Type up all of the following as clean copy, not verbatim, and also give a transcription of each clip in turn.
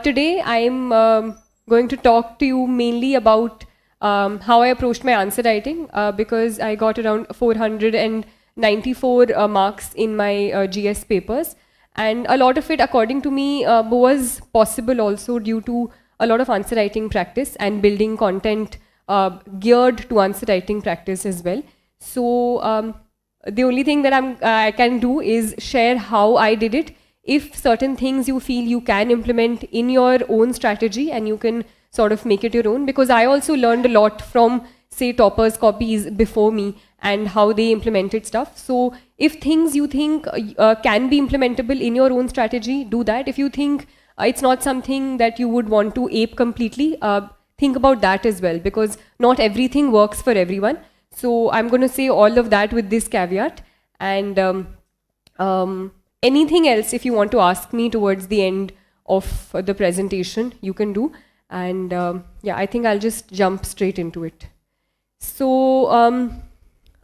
Today, I'm going to talk to you mainly about how I approached my answer writing because I got around 494 marks in my GS papers. And a lot of it, according to me, was possible also due to a lot of answer writing practice and building content geared to answer writing practice as well. So the only thing that I can do is share how I did it. If certain things you feel you can implement in your own strategy and you can sort of make it your own, because I also learned a lot from, say, toppers copies before me and how they implemented stuff. So if things you think can be implementable in your own strategy, do that. If you think it's not something that you would want to ape completely, think about that as well, because not everything works for everyone. So I'm going to say all of that with this caveat. And anything else, if you want to ask me towards the end of the presentation, you can do. And yeah, I think I'll just jump straight into it. So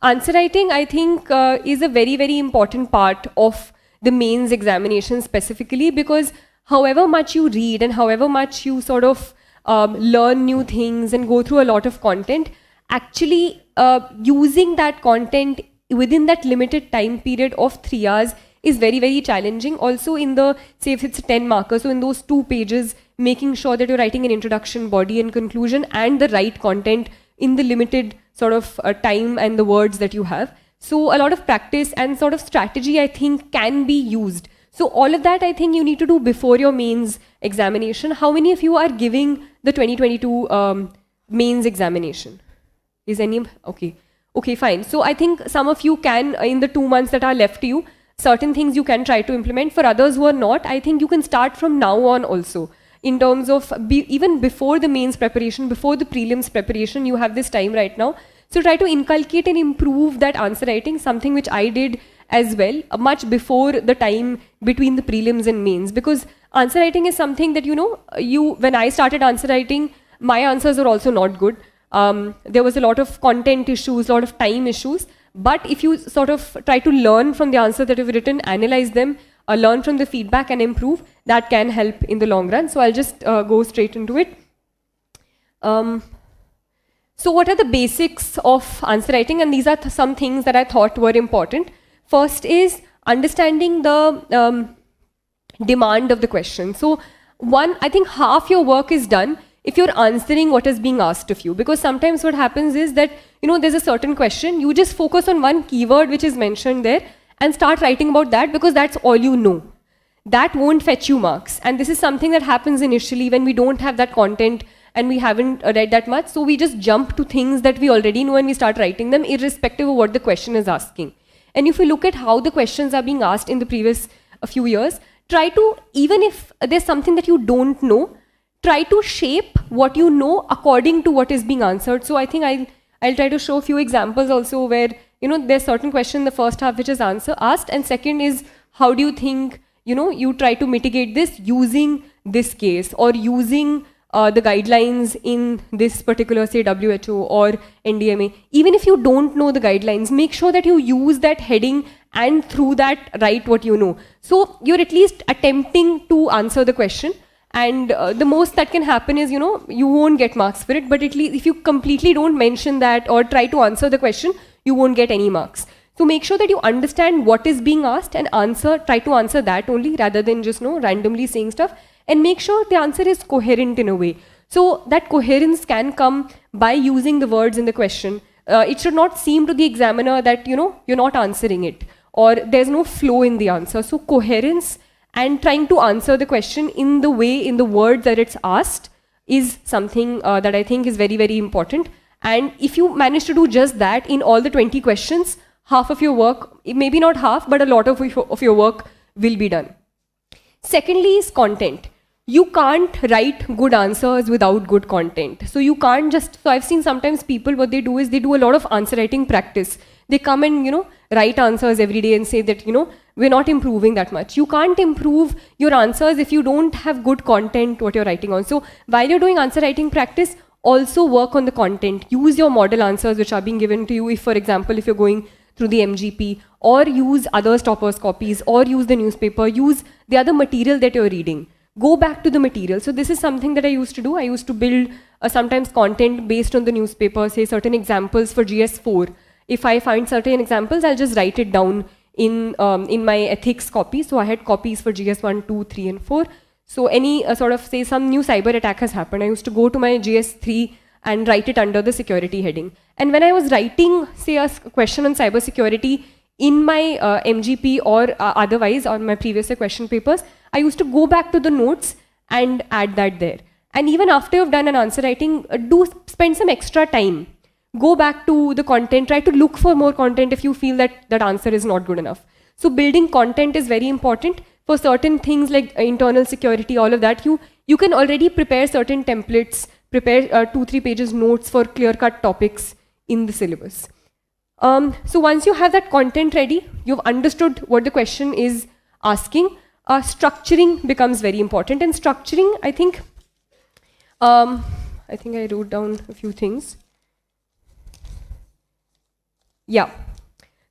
answer writing, I think, is a very, very important part of the mains examination specifically, because however much you read and however much you sort of learn new things and go through a lot of content, actually using that content within that limited time period of 3 hours is very, very challenging. Also in the, say if it's a 10 marker, so in those 2 pages, making sure that you're writing an introduction, body and conclusion and the right content in the limited sort of time and the words that you have. So a lot of practice and sort of strategy, I think, can be used. So all of that, I think you need to do before your mains examination. How many of you are giving the 2022 mains examination? Is any? Okay. Okay, fine. So I think some of you can, in the 2 months that are left to you, certain things you can try to implement. For others who are not, I think you can start from now on also. In terms of even before the mains preparation, before the prelims preparation, you have this time right now. So try to inculcate and improve that answer writing, something which I did as well, much before the time between the prelims and mains. Because answer writing is something that, when I started answer writing, my answers were also not good. There was a lot of content issues, a lot of time issues. But if you sort of try to learn from the answer that you've written, analyze them, learn from the feedback and improve, that can help in the long run. So I'll just go straight into it. So what are the basics of answer writing? And these are some things that I thought were important. First is understanding the demand of the question. So I think half your work is done if you're answering what is being asked of you. Because sometimes what happens is that, there's a certain question, you just focus on one keyword which is mentioned there and start writing about that because that's all you know. That won't fetch you marks. And this is something that happens initially when we don't have that content and we haven't read that much. So we just jump to things that we already know and we start writing them irrespective of what the question is asking. And if you look at how the questions are being asked in the previous few years, try to, even if there's something that you don't know, try to shape what you know according to what is being answered. So I think I'll try to show a few examples also where, there's certain question in the first half which is asked, and second is, how do you think, you try to mitigate this using this case or using the guidelines in this particular, say, WHO or NDMA. Even if you don't know the guidelines, make sure that you use that heading and through that write what you know. So you're at least attempting to answer the question. And the most that can happen is, you won't get marks for it, but at least if you completely don't mention that or try to answer the question, you won't get any marks. So make sure that you understand what is being asked and try to answer that only rather than just randomly saying stuff, and make sure the answer is coherent in a way. So that coherence can come by using the words in the question. It should not seem to the examiner that, you're not answering it or there's no flow in the answer. So coherence and trying to answer the question in the way, in the word that it's asked is something that I think is very, very important. And if you manage to do just that in all the 20 questions, half of your work, maybe not half, but a lot of your work will be done. Secondly is content. You can't write good answers without good content. So you can't so I've seen sometimes people, what they do is they do a lot of answer writing practice. They come and, write answers every day and say that, we're not improving that much. You can't improve your answers if you don't have good content, what you're writing on. So while you're doing answer writing practice, Also work on the content. Use your model answers which are being given to you. If, for example, if you're going through the MGP, or use others' toppers copies, or use the newspaper, use the other material that you're reading. Go back to the material. So this is something that I used to do. I used to build sometimes content based on the newspaper, say certain examples for GS4. If I find certain examples, I'll just write it down in my ethics copy. So I had copies for GS1, 2, 3, and 4. So any sort of, say, some new cyber attack has happened, I used to go to my GS3 and write it under the security heading. And when I was writing, say, a question on cybersecurity in my MGP or otherwise on my previous question papers, I used to go back to the notes and add that there. And even after you've done an answer writing, do spend some extra time. Go back to the content, try to look for more content if you feel that that answer is not good enough. So building content is very important. For certain things like internal security, all of that, you can already prepare certain templates, prepare 2-3 pages notes for clear-cut topics in the syllabus. So once you have that content ready, you've understood what the question is asking, structuring becomes very important. And structuring, I think I wrote down a few things. Yeah.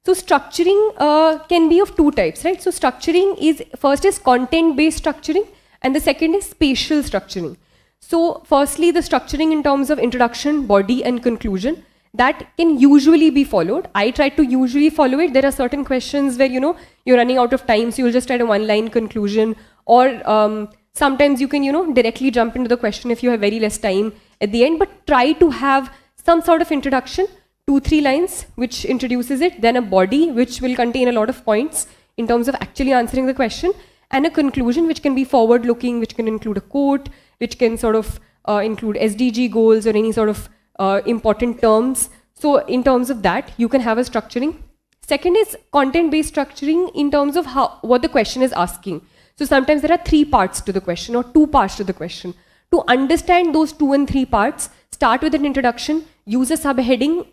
So structuring can be of two types, right? So structuring is, first is content-based structuring, and the second is spatial structuring. So firstly, the structuring in terms of introduction, body, and conclusion, that can usually be followed. I try to usually follow it. There are certain questions where, you're running out of time, so you'll just write a one-line conclusion, or sometimes you can, directly jump into the question if you have very less time at the end, but try to have some sort of introduction, 2-3 lines which introduces it, then a body which will contain a lot of points in terms of actually answering the question, and a conclusion which can be forward-looking, which can include a quote, which can sort of include SDG goals or any sort of important terms. So in terms of that, you can have a structuring. Second is content-based structuring in terms of what the question is asking. So sometimes there are 3 parts to the question or 2 parts to the question. To understand those 2 and 3 parts, start with an introduction, use a subheading,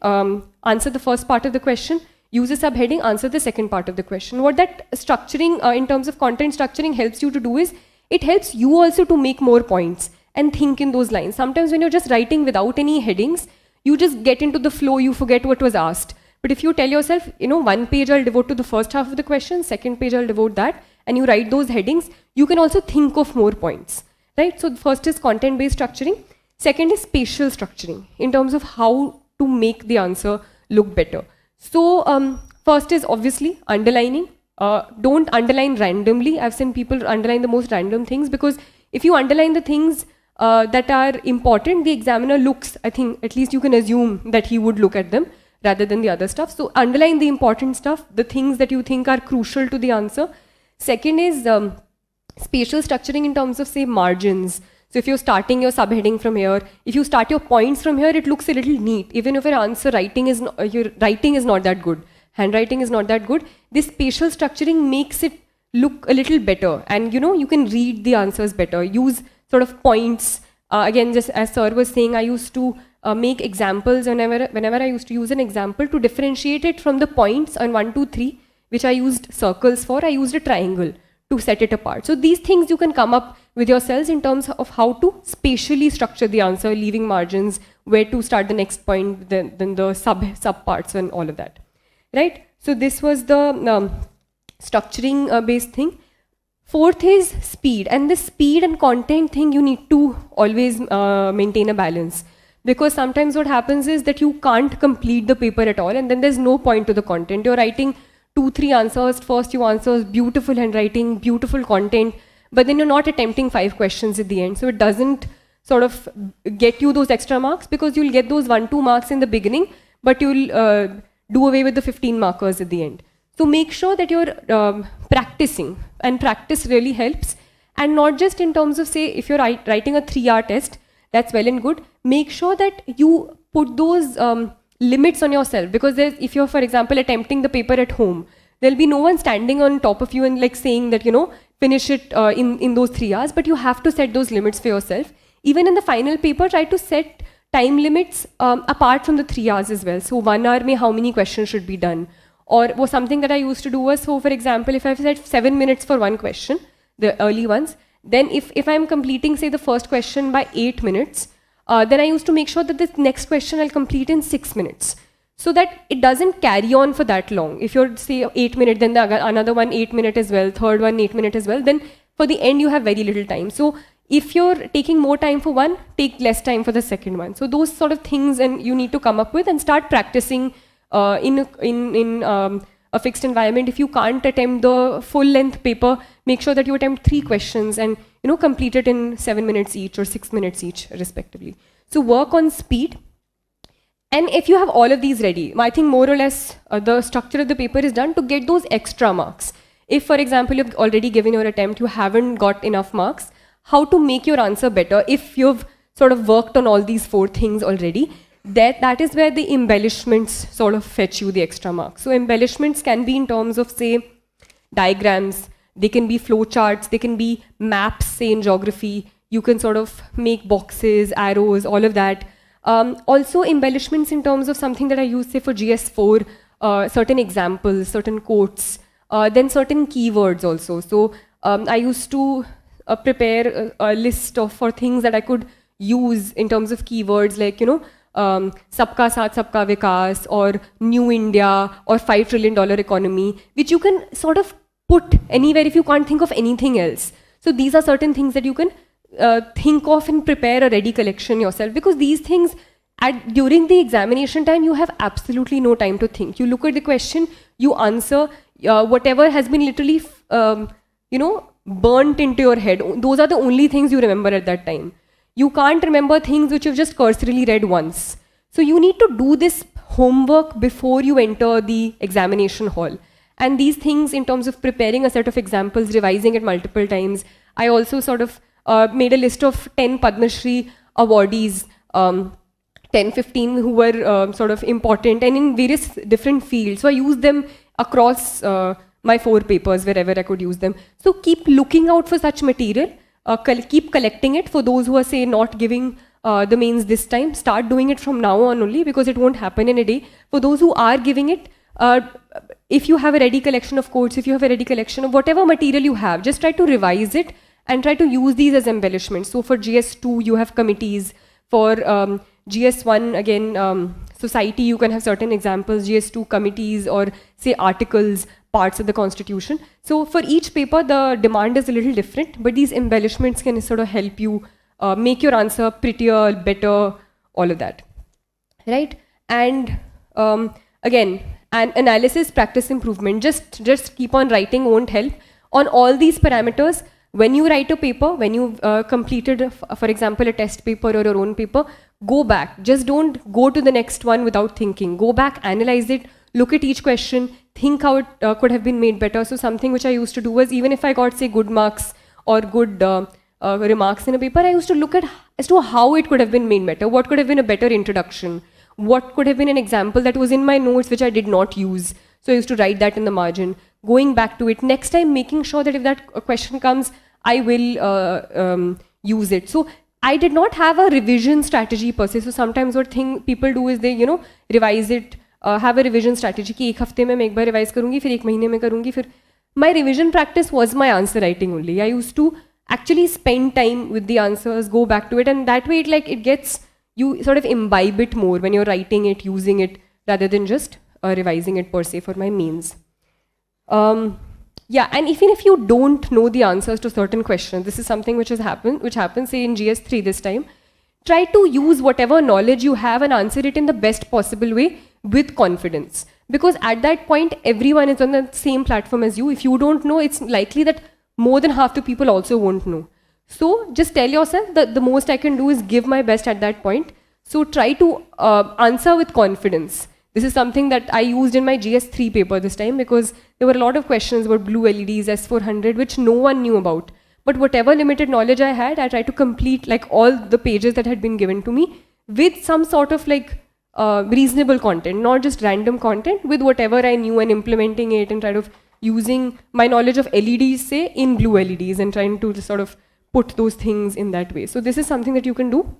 answer the first part of the question, use a subheading, answer the second part of the question. What that structuring in terms of content structuring helps you to do is, it helps you also to make more points and think in those lines. Sometimes when you're just writing without any headings, you just get into the flow, you forget what was asked. But if you tell yourself, 1 page I'll devote to the first half of the question, second page I'll devote that, and you write those headings, you can also think of more points, right? So the first is content-based structuring. Second is spatial structuring in terms of how to make the answer look better. So first is obviously underlining. Don't underline randomly. I've seen people underline the most random things, because if you underline the things that are important, the examiner looks, I think at least you can assume that he would look at them rather than the other stuff. So underline the important stuff, the things that you think are crucial to the answer. Second is spatial structuring in terms of, say, margins. So if you're starting your subheading from here, if you start your points from here, it looks a little neat. Even if your answer writing is your writing is not that good, handwriting is not that good, this spatial structuring makes it look a little better, and you can read the answers better. Use sort of points. Again, just as sir was saying, I used to make examples whenever I used to use an example to differentiate it from the points on 1, 2, 3, which I used circles for. I used a triangle to set it apart. So these things you can come up with yourselves in terms of how to spatially structure the answer, leaving margins, where to start the next point, then the sub parts and all of that, right? So this was the structuring based thing. Fourth is speed, and the speed and content thing, you need to always maintain a balance, because sometimes what happens is that you can't complete the paper at all, and then there's no point to the content. You're writing 2-3 answers, first 2 answers, beautiful handwriting, beautiful content, but then you're not attempting 5 questions at the end. So it doesn't sort of get you those extra marks, because you'll get those 1-2 marks in the beginning, but you'll do away with the 15 markers at the end. So make sure that you're practicing, and practice really helps. And not just in terms of, say, if you're writing a 3-hour test, that's well and good. Make sure that you put those limits on yourself, because if you're, for example, attempting the paper at home, there'll be no one standing on top of you and like saying that, finish it in those 3 hours, but you have to set those limits for yourself. Even in the final paper, try to set time limits apart from the 3 hours as well. So 1 hour mein how many questions should be done? Or something that I used to do was, so for example, if I've set 7 minutes for one question, the early ones, then if I'm completing, say, the first question by 8 minutes, then I used to make sure that this next question I'll complete in 6 minutes, so that it doesn't carry on for that long. If you're, say, 8 minutes, then another one 8 minutes as well, third one 8 minutes as well, then for the end you have very little time. So if you're taking more time for one, take less time for the second one. So those sort of things, and you need to come up with and start practicing in a fixed environment. If you can't attempt the full length paper, make sure that you attempt 3 questions and complete it in 7 minutes each or 6 minutes each respectively. So work on speed. And if you have all of these ready, I think more or less the structure of the paper is done to get those extra marks. If, for example, you've already given your attempt, you haven't got enough marks, how to make your answer better if you've sort of worked on all these 4 things already, that is where the embellishments sort of fetch you the extra marks. So embellishments can be in terms of, say, diagrams, they can be flow charts, they can be maps, say in geography, you can sort of make boxes, arrows, all of that. Also embellishments in terms of something that I use, say, for GS4, certain examples, certain quotes, then certain keywords also. So I used to prepare a list for things that I could use in terms of keywords, like, Sabka Saath Sabka Vikas, or New India, or $5 trillion economy, which you can sort of put anywhere if you can't think of anything else. So these are certain things that you can think of and prepare a ready collection yourself, because these things during the examination time you have absolutely no time to think. You look at the question, you answer, whatever has been literally burnt into your head, those are the only things you remember at that time. You can't remember things which you've just cursorily read once. So you need to do this homework before you enter the examination hall. And these things, in terms of preparing a set of examples, revising it multiple times, I also sort of made a list of 10 Padma Shri awardees, 10, 15 who were sort of important and in various different fields. So I used them across my 4 papers wherever I could use them. So keep looking out for such material, keep collecting it. For those who are, say, not giving the mains this time, start doing it from now on only, because it won't happen in a day. For those who are giving it, if you have a ready collection of quotes, if you have a ready collection of whatever material you have, just try to revise it and try to use these as embellishments. So for GS2, you have committees. For GS1, again, society, you can have certain examples, GS2 committees, or, say, articles, parts of the constitution. So for each paper, the demand is a little different, but these embellishments can sort of help you make your answer prettier, better, all of that, right? And again, an analysis, practice, improvement. Just keep on writing won't help. On all these parameters, when you write a paper, when you've completed, for example, a test paper or your own paper, go back. Just don't go to the next one without thinking. Go back, analyze it, look at each question, think how it could have been made better. So something which I used to do was, even if I got, say, good marks or good remarks in a paper, I used to look at as to how it could have been made better, what could have been a better introduction, what could have been an example that was in my notes which I did not use. So I used to write that in the margin, going back to it. Next time, making sure that if that question comes, I will use it. So I did not have a revision strategy per se. So sometimes what people do is they, revise it, have a revision strategy कि एक हफ्ते में मैं एक बार revise करूँगी, फिर एक महीने में करूँगी, फिर my revision practice was my answer writing only. I used to actually spend time with the answers, go back to it, and that way it gets, you sort of imbibe it more when you're writing it, using it, rather than just revising it per se for my mains. Yeah, and even if you don't know the answers to certain questions, this is something which happens, say, in GS3 this time, try to use whatever knowledge you have and answer it in the best possible way with confidence. Because at that point, everyone is on the same platform as you. If you don't know, it's likely that more than half the people also won't know. So just tell yourself that the most I can do is give my best at that point. So try to answer with confidence. This is something that I used in my GS3 paper this time, because there were a lot of questions about blue LEDs, S400, which no one knew about. But whatever limited knowledge I had, I tried to complete all the pages that had been given to me with some sort of reasonable content, not just random content, with whatever I knew and implementing it and trying to using my knowledge of LEDs, say, in blue LEDs and trying to sort of put those things in that way. So this is something that you can do.